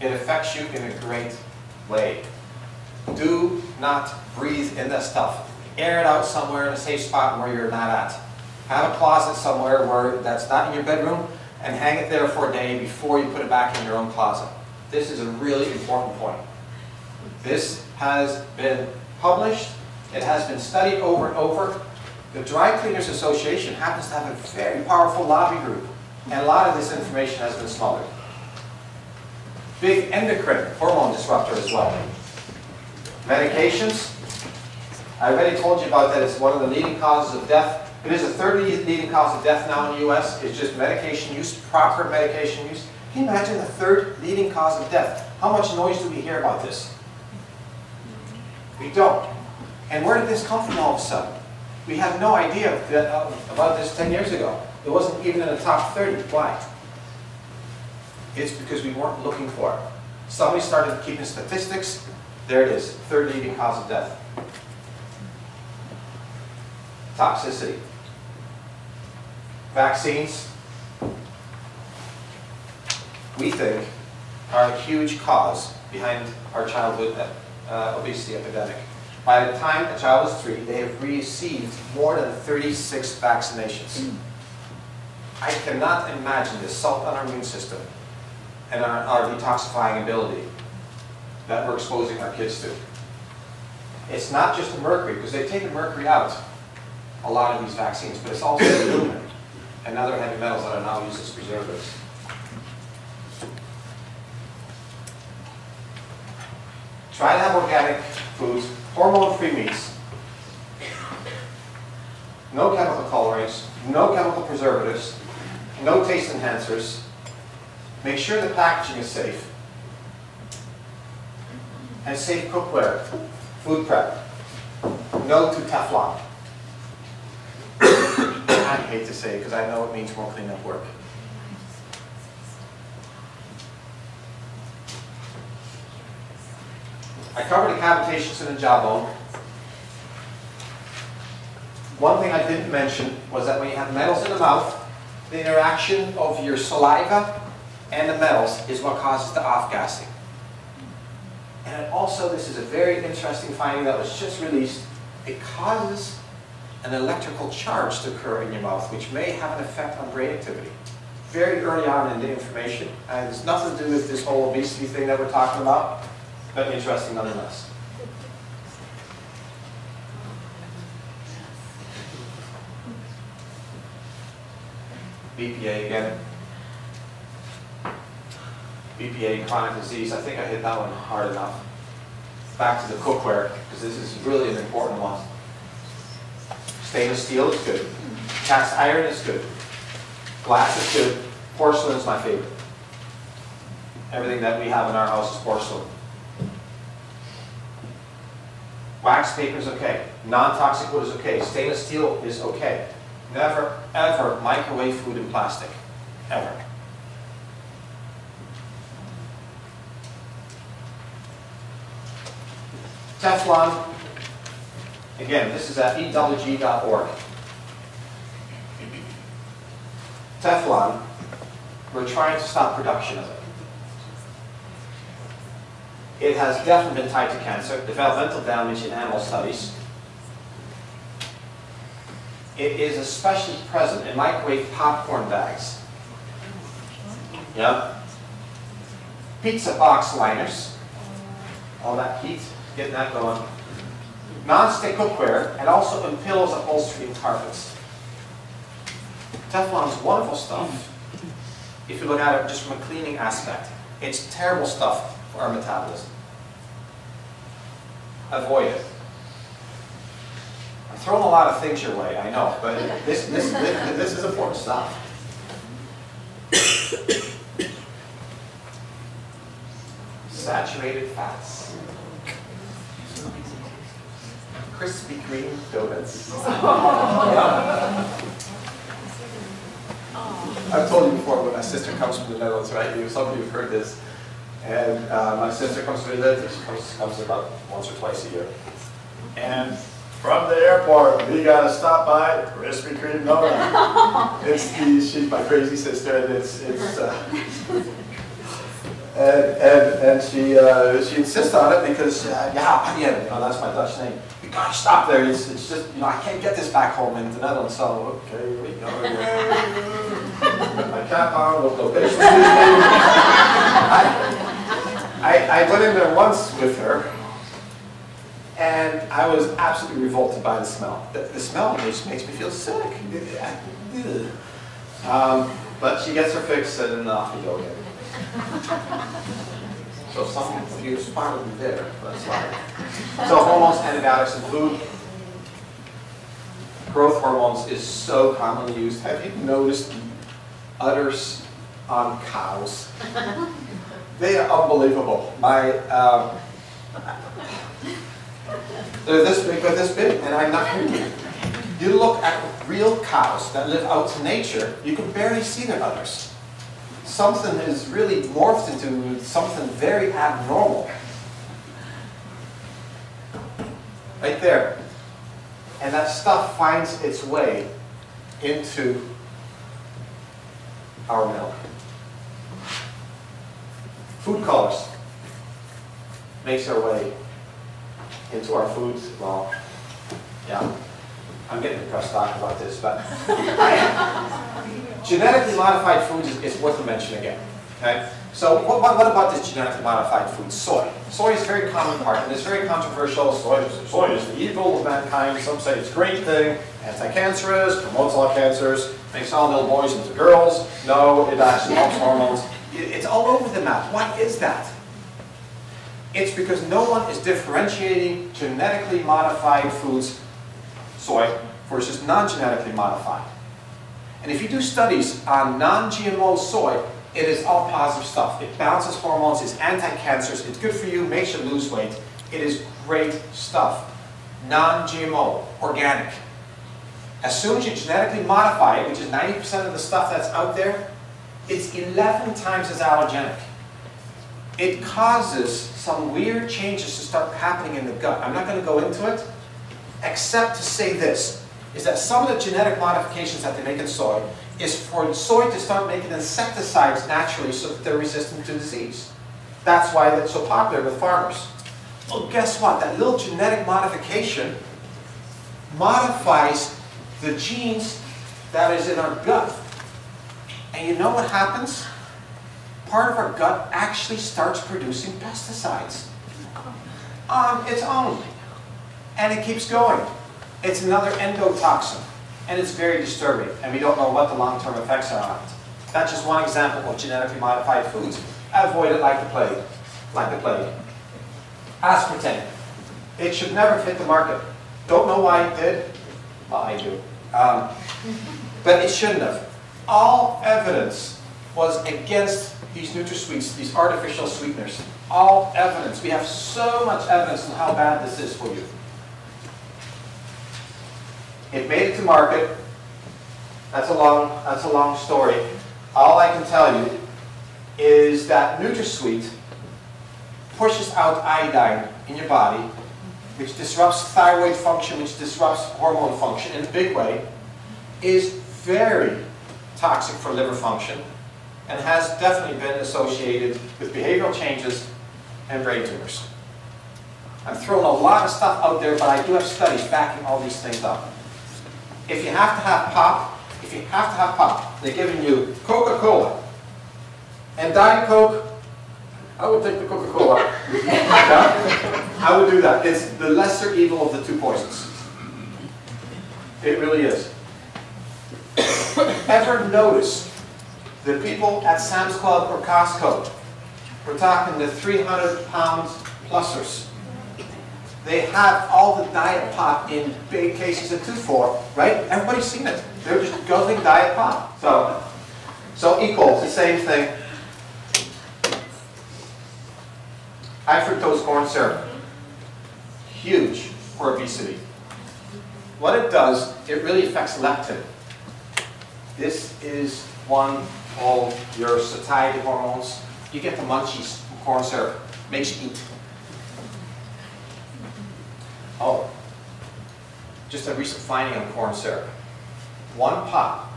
It affects you in a great way. Do not breathe in this stuff. Air it out somewhere in a safe spot where you're not at. Have a closet somewhere where that's not in your bedroom and hang it there for a day before you put it back in your own closet. This is a really important point. This has been published. It has been studied over and over. The Dry Cleaners Association happens to have a very powerful lobby group, and a lot of this information has been smothered. Big endocrine hormone disruptor as well. Medications. I already told you about that. It's one of the leading causes of death. It is the third leading cause of death now in the US. It's just medication use, proper medication use. Can you imagine the third leading cause of death? How much noise do we hear about this? We don't. And where did this come from all of a sudden? We have no idea about this 10 years ago. It wasn't even in the top 30. Why? It's because we weren't looking for it. Somebody started keeping statistics. There it is, third leading cause of death. Toxicity. Vaccines, we think, are a huge cause behind our childhood obesity epidemic. By the time a child is 3, they have received more than 36 vaccinations. I cannot imagine the assault on our immune system and our detoxifying ability that we're exposing our kids to. It's not just the mercury, because they've taken mercury out, a lot of these vaccines, but it's also aluminum and other heavy metals that are now used as preservatives. Try to have organic foods, hormone-free meats, no chemical colorings, no chemical preservatives, no taste enhancers. Make sure the packaging is safe. And safe cookware, food prep. No to Teflon. I hate to say it because I know it means more cleanup work. I covered the cavitations in the jawbone. One thing I didn't mention was that when you have metals in the mouth, the interaction of your saliva and the metals is what causes the off-gassing. And also, this is a very interesting finding that was just released. It causes an electrical charge to occur in your mouth, which may have an effect on brain activity. Very early on in the information. And it's nothing to do with this whole obesity thing that we're talking about, but interesting nonetheless. BPA again. BPA, chronic disease, I think I hit that one hard enough. Back to the cookware, because this is really an important one. Stainless steel is good. Cast iron is good. Glass is good. Porcelain is my favorite. Everything that we have in our house is porcelain. Wax paper is okay. Non-toxic wood is okay. Stainless steel is okay. Never, ever microwave food in plastic. Ever. Teflon, again, this is at ewg.org. Teflon, we're trying to stop production of it. It has definitely been tied to cancer, developmental damage in animal studies. It is especially present in microwave popcorn bags. Yeah. Pizza box liners, all that heat, getting that going. Non-stick cookware, and also in pillows, upholstery, and carpets. Teflon is wonderful stuff if you look at it just from a cleaning aspect. It's terrible stuff for our metabolism. Avoid it. I'm throwing a lot of things your way, I know, but this is important stuff. Saturated fats. Krispy Kreme donuts. I've told you before, when my sister comes from the Netherlands, right? Some of you have heard this. And my sister comes to visit. She comes about once or twice a year. And from the airport, we gotta stop by Krispy Kreme donut. She's my crazy sister, and And she insists on it because, yeah, that's my Dutch name. You gotta stop there. It's just, I can't get this back home in the Netherlands, so okay, here we go. Got my cap on, location. I went in there once with her, and I was absolutely revolted by the smell. The smell just makes me feel sick. But she gets her fix, and then off we go again. So some of you spotted me there. That's right. So hormones, antibiotics, and food. Growth hormones is so commonly used. Have you noticed the udders on cows? They are unbelievable. They're this big, but this big, and I'm not kidding. You look at real cows that live out in nature, you can barely see their udders. Something is really morphed into something very abnormal. Right there. And that stuff finds its way into our milk. Food colors makes their way into our foods. Well, yeah, I'm getting depressed talking about this, but genetically modified foods is worth a mention again. Okay, so what about this genetically modified food? Soy. Soy is a very common part, and it's very controversial. Soy is the evil of mankind. Some say it's a great thing, anti-cancerous, promotes all cancers, makes all little boys into girls. No, it actually helps hormones. It's all over the map. What is that? It's because no one is differentiating genetically modified foods, soy, versus non-genetically modified. And if you do studies on non-GMO soy, it is all positive stuff. It balances hormones, it's anti-cancerous, it's good for you, makes you lose weight. It is great stuff. Non-GMO, organic. As soon as you genetically modify it, which is 90% of the stuff that's out there, it's 11 times as allergenic. It causes some weird changes to start happening in the gut. I'm not going to go into it, except to say this, is that some of the genetic modifications that they make in soy is for soy to start making insecticides naturally so that they're resistant to disease. That's why it's so popular with farmers. Well, guess what? That little genetic modification modifies the genes that is in our gut. And you know what happens? Part of our gut actually starts producing pesticides on its own. And it keeps going. It's another endotoxin. And it's very disturbing. And we don't know what the long-term effects are on it. That's just one example of genetically modified foods. Avoid it like the plague. Like the plague. Aspartame. It should never hit the market. Don't know why it did. Well, I do. But it shouldn't have. All evidence was against these NutraSweets, these artificial sweeteners. All evidence. We have so much evidence on how bad this is for you. It made it to market. That's a long story. All I can tell you is that NutraSweet pushes out iodine in your body, which disrupts thyroid function, which disrupts hormone function in a big way, is very toxic for liver function, and has definitely been associated with behavioral changes and brain tumors. I'm throwing a lot of stuff out there, but I do have studies backing all these things up. If you have to have pop, they're giving you Coca-Cola and Diet Coke. I would take the Coca-Cola. I would do that. It's the lesser evil of the two poisons. It really is. Ever notice the people at Sam's Club or Costco, we're talking the 300-pound plusers, they have all the diet pop in big cases of 2-4, right? Everybody's seen it. They're just guzzling diet pop. So equals the same thing. High fructose corn syrup, huge for obesity. What it does, it really affects leptin. This is one of your satiety hormones. You get the munchies from corn syrup. Makes you eat. Oh, just a recent finding on corn syrup. One pop